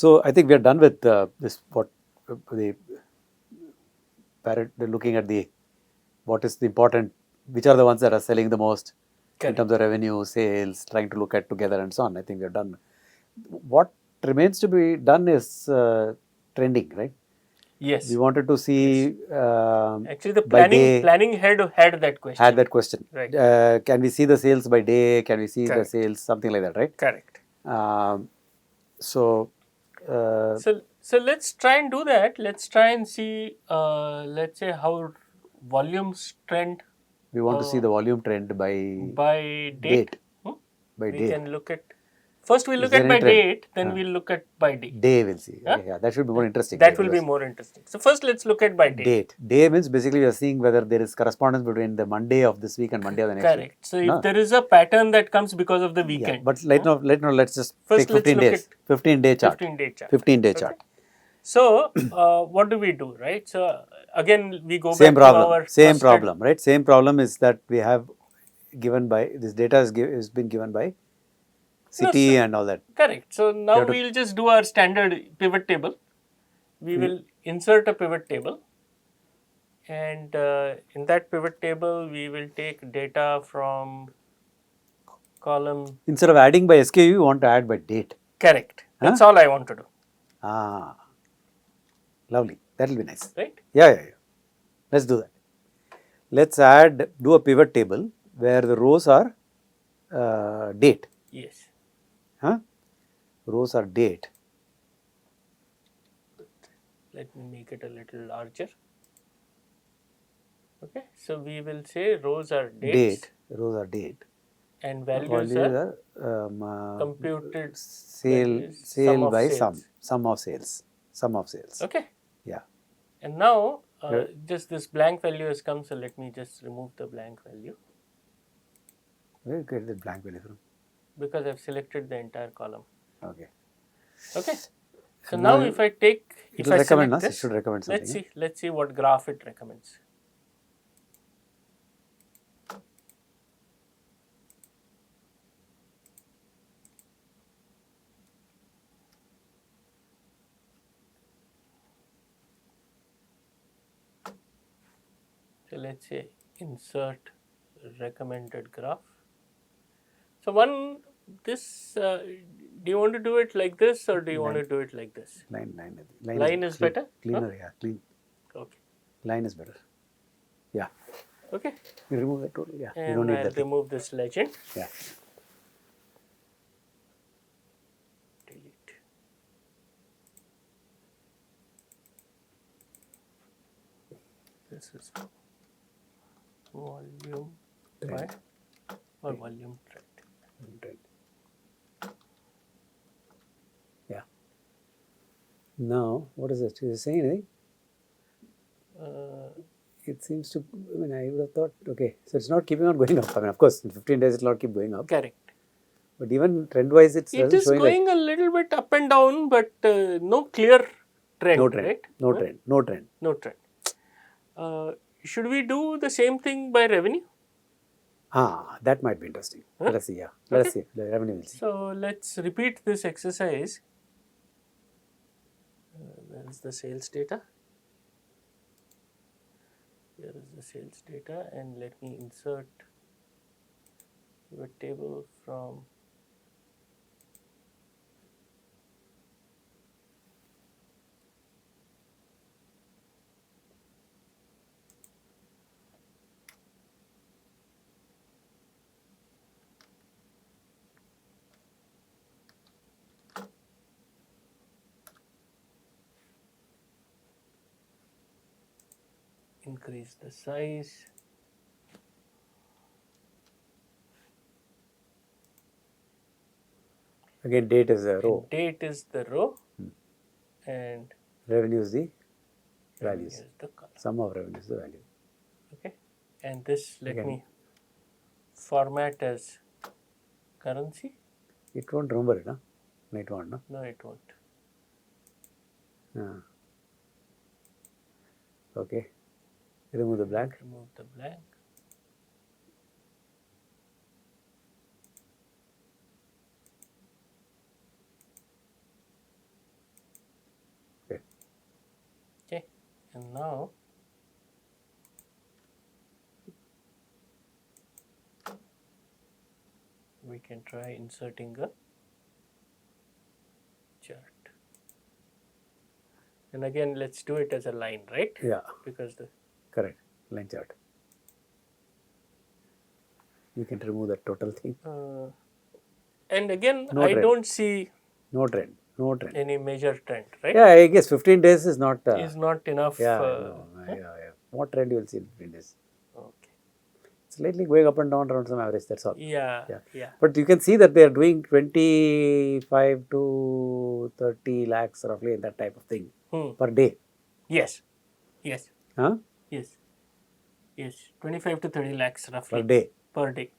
So I think we are done with this. What the parent looking at the what is the important, which are the ones that are selling the most in terms of revenue, sales, trying to look at together and so on. I think we are done. What remains to be done is trending, right? Yes. We wanted to see Actually, the by day, planning head had that question. had that question. Right. Can we see the sales by day? Can we see the Correct. sales? Something like that, right? Correct. So So let's try and do that. Let's try and see, let's say, how volumes trend we want to see the volume trend by date. By We day. can look at, first we'll look there at any by trend? date, then we'll look at by day. Day we'll see. Huh? Okay, yeah, that should be more interesting. That will be more interesting. So first let's look at by date. Day means basically we are seeing whether there is correspondence between the Monday of this week and Monday of the next week. Correct. So if there is a pattern that comes because of the weekend. Yeah, but let's just First take 15 days. 15-day chart. 15-day chart. 15-day chart. So what do we do, right? So again we go Same back problem. to our Same problem, right? Same problem is that we have given by, this data is been given by city and all that. Correct. So now we will just do our standard pivot table. We will insert a pivot table, and in that pivot table we will take data from column. Instead of adding by SKU, you want to add by date. Correct. That's all I want to do. Ah, lovely. That will be nice. Right? Yeah. Let's do that. Let's do a pivot table where the rows are date. Yes. Rows are date. Let me make it a little larger. Okay. So we will say rows are dates. Rows are date. And values are computed sale by sum of sales. Okay. Yeah. And now just this blank value has come, so let me just remove the blank value. Where did you get the blank value from? Because I've selected the entire column. Okay. So now if I take, it will recommend us. It should recommend something. Let's see what graph it recommends. So let's say insert recommended graph. So do you want to do it like this or do you want to do it like this? Line is better? Cleaner, yeah. Clean. Okay. Line is better. Yeah. Okay. You remove that total, yeah. And you don't need I'll that. remove this legend. Yeah. Delete. This is volume trend or volume trend. Yeah. Now, what is it? Is it saying anything? It seems to, I would have thought, okay, so it's not keeping on going up. Of course, in 15 days it will not keep going up. Correct. But even trend wise, it is going a little bit up and down, but no clear trend. No trend. Right? No trend. Should we do the same thing by revenue? That might be interesting. Let us see. Yeah, let us see. The revenue will see. So let's repeat this exercise. Where is the sales data? Here is the sales data, and let me insert a table from increase the size. Again, date is the row. Date is the row, and revenue is the values. Is the column. Sum of revenue is the value. Okay, and this let me format as currency. It won't remember it, huh? No, it won't, no? No, it won't. Okay. Remove the blank. Remove the blank. And now we can try inserting a chart. And again, let's do it as a line, right? Yeah, Because the correct. Line chart. You can remove that total thing. and again, No I trend. don't see No trend. No trend. any major trend, right? Yeah, I guess 15 days is not. Is not enough. Yeah, no. Yeah. What trend you will see in 15 days? Okay. Slightly going up and down around some average. That's all. Yeah. Yeah. Yeah. But you can see that they are doing 25 to 30 lakhs roughly in that type of thing per day. Yes. Yes. Huh? Yes. Yes. 25 to 30 lakhs roughly Per day. per day.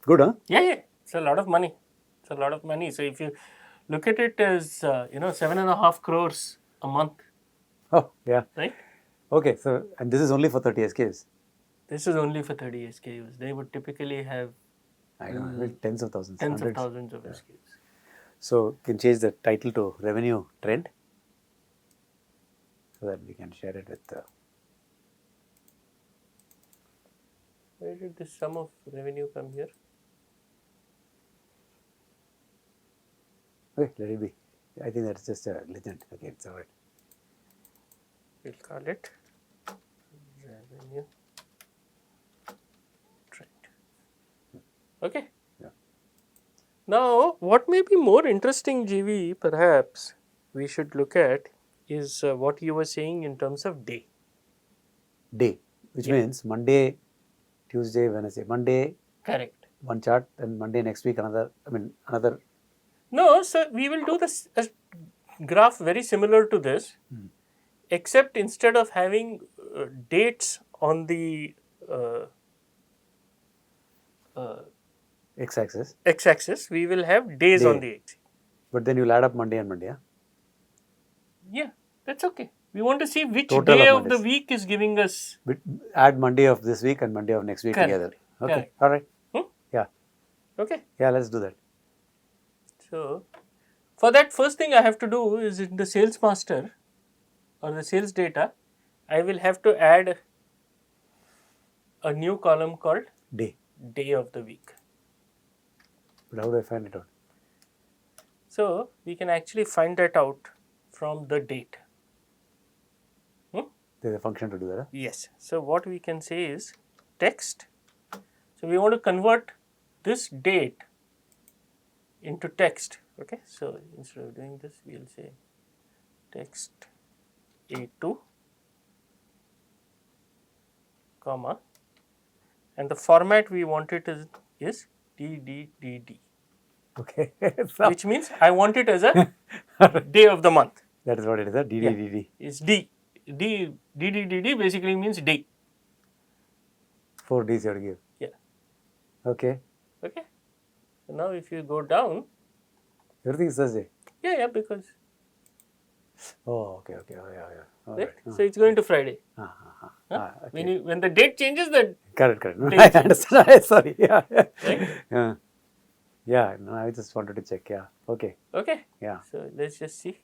Good, huh? Yeah. Yeah. It's a lot of money. It's a lot of money. So if you look at it as 7.5 crores a month, Oh, yeah. right? Okay, so, and this is only for 30 SKUs. This is only for 30 SKUs. They would typically have I know, I mean, tens of thousands, tens of hundreds. thousands of SKUs. So, you can change the title to revenue trend so that we can share it with Where did this sum of revenue come here? okay, let it be. I think that's just a legend. Okay, it's all right. We'll call it revenue trend. Okay. Yeah. Now, what may be more interesting, GV, perhaps we should look at is what you were saying in terms of day. Day, which means Monday, Tuesday, Wednesday. Monday, Correct. one chart, and Monday next week another. I mean, another. No, so we will do this graph very similar to this, except instead of having dates on the X-axis. x-axis, we will have days on the x. But then you'll add up Monday and Monday. Yeah? Yeah, that's okay. We want to see which Total day of of the Mondays. week is giving us. But add Monday of this week and Monday of next week Correct. together. Okay. Correct. All right. Yeah. Okay. Yeah. Let's do that. So, for that, first thing I have to do is in the sales master or the sales data, I will have to add a new column called Day. day of the week. But how do I find it out? So, we can actually find that out from the date. There's a function to do that. Huh? Yes. So, what we can say is text. So, we want to convert this date into text. Okay. So, instead of doing this, we will say text A2, comma, and the format we want it is DDDD, Okay. So which means I want it as a day of the month. that is what it is. Huh? DDDD. It's DDDD basically means day. 4 Ds you have to give. Yeah. Okay. Okay. So now if you go down, Everything is Thursday. yeah, because Oh, okay. Oh, yeah. All right? right. So it's going to Friday. Okay. When the date changes, the Correct. Date I understand. Sorry. Yeah. Right? Yeah. Yeah. No, I just wanted to check. Yeah. Okay. okay. Yeah. So let's just see.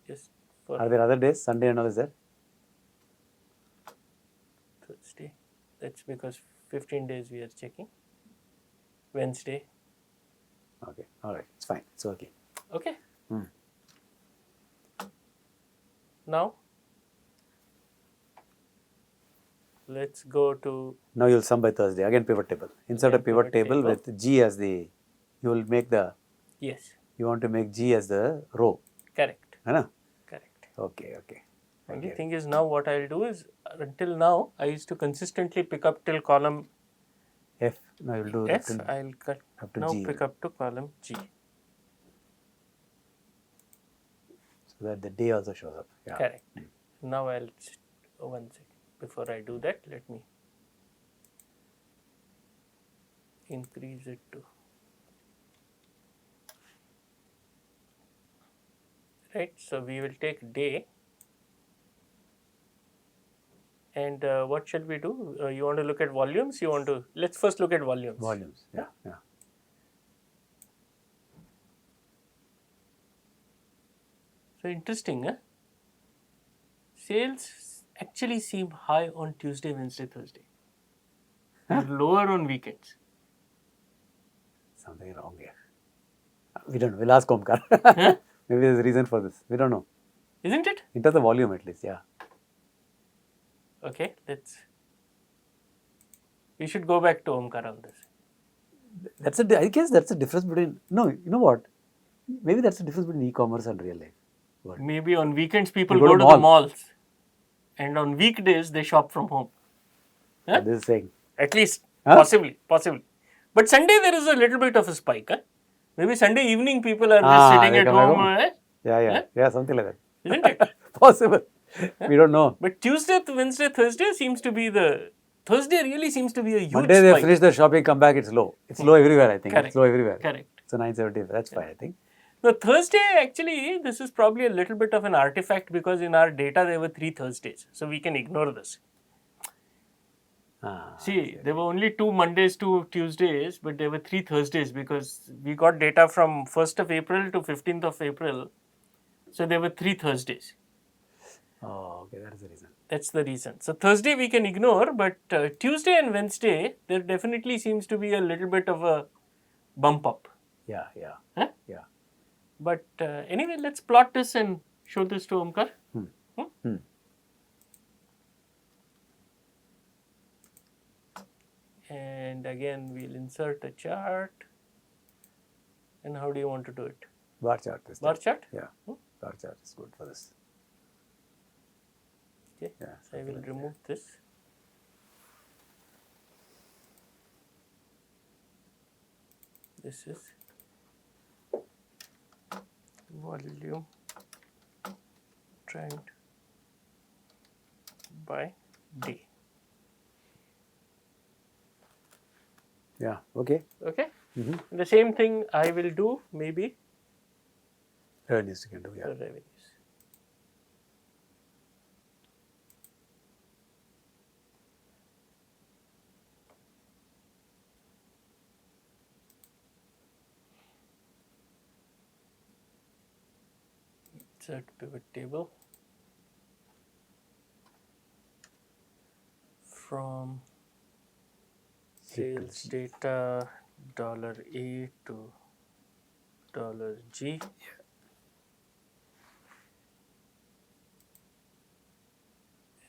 Just for Are there other days? Sunday and all is there? Thursday. That's because 15 days we are checking. Wednesday. Okay. All right. It's fine. It's okay. Okay. Hmm. Now let's go to Now you'll sum by Thursday. Again pivot table. Insert a Again, pivot pivot table table. with G as the. You will make the. yes. You want to make G as the row. Correct. Right? Correct. Okay. Only thing is now what I'll do is until now I used to consistently pick up till column F. Now you'll do F. till I'll cut up to now G. pick up to column G. So that the day also shows up. Yeah. Correct. Now I'll just, one second. Before I do that, let me increase it to right. So we will take day. And what shall we do? You want to look at volumes? You want to? Let's first look at volumes. Volumes. Yeah. So interesting, huh? sales actually seem high on Tuesday, Wednesday, Thursday. They're lower on weekends. Something wrong here. We don't know. We'll ask Omkar. Huh? Maybe there's a reason for this. We don't know. Isn't it? In terms of volume, at least, yeah. Okay, we should go back to Omkar on this. I guess that's the difference between. No, you know what? Maybe that's the difference between e-commerce and real life. What? Maybe on weekends people You go go to to the mall. malls, and on weekdays they shop from home. Huh? This is saying. At least, Huh? possibly. But Sunday there is a little bit of a spike. Huh? Maybe Sunday evening people are just sitting they at come back home. home. Eh? Yeah, Huh? yeah, something like that. Isn't it? Possible. We don't know. But Tuesday, Wednesday, Thursday seems to be Thursday really seems to be a huge Monday they spike. finish the shopping, come back, it's low. It's low everywhere, I think. Correct. It's low everywhere. Correct. So 970, that's fine, I think. No, Thursday actually, this is probably a little bit of an artifact because in our data there were 3 Thursdays. So we can ignore this. See, there were only 2 Mondays, 2 Tuesdays, but there were 3 Thursdays because we got data from 1st of April to 15th of April. So there were 3 Thursdays. Oh, okay, that is the reason. That's the reason. So Thursday we can ignore, but Tuesday and Wednesday, there definitely seems to be a little bit of a bump up. Yeah. Huh? Yeah. But anyway, let's plot this and show this to Omkar. And again, we'll insert a chart. And how do you want to do it? Bar chart. This Bar time. chart? Yeah. Bar chart is good for this. Okay. Yeah, So I will remove this. This is volume trend by day. Yeah, okay. Okay. The same thing I will do maybe Revenues you can do, yeah. for revenues. Insert pivot table from sales data $A to $G.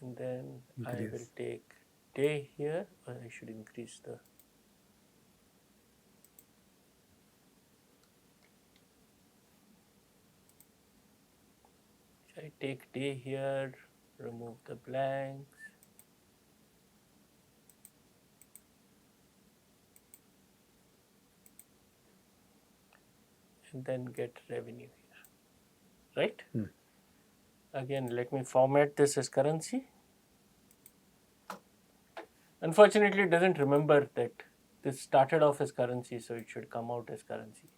And then I will take day here, or I should increase the I take day here, remove the blanks. And then get revenue here, right? Again, let me format this as currency. Unfortunately, it doesn't remember that this started off as currency, so it should come out as currency.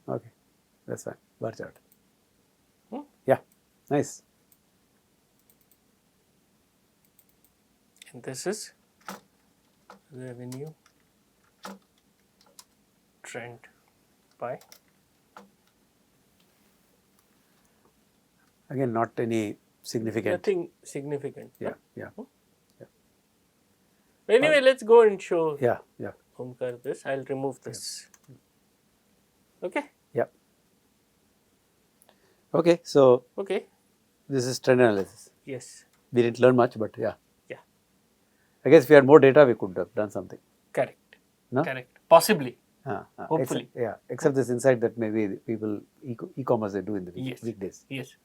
Okay, that's fine. Bar chart. Yeah, nice. And this is revenue trend by. Again, not any significant. Nothing significant. Yeah. Anyway, let's go and show Yeah. Omkar this. I'll remove this. Okay. Yeah. Okay, so Okay. this is trend analysis. Yes. We didn't learn much, but yeah. Yeah. I guess if we had more data, we could have done something. Correct. No? Correct. Possibly. Hopefully. Hopefully. Except this insight that maybe the people, e-commerce they do in the weekdays. Yes.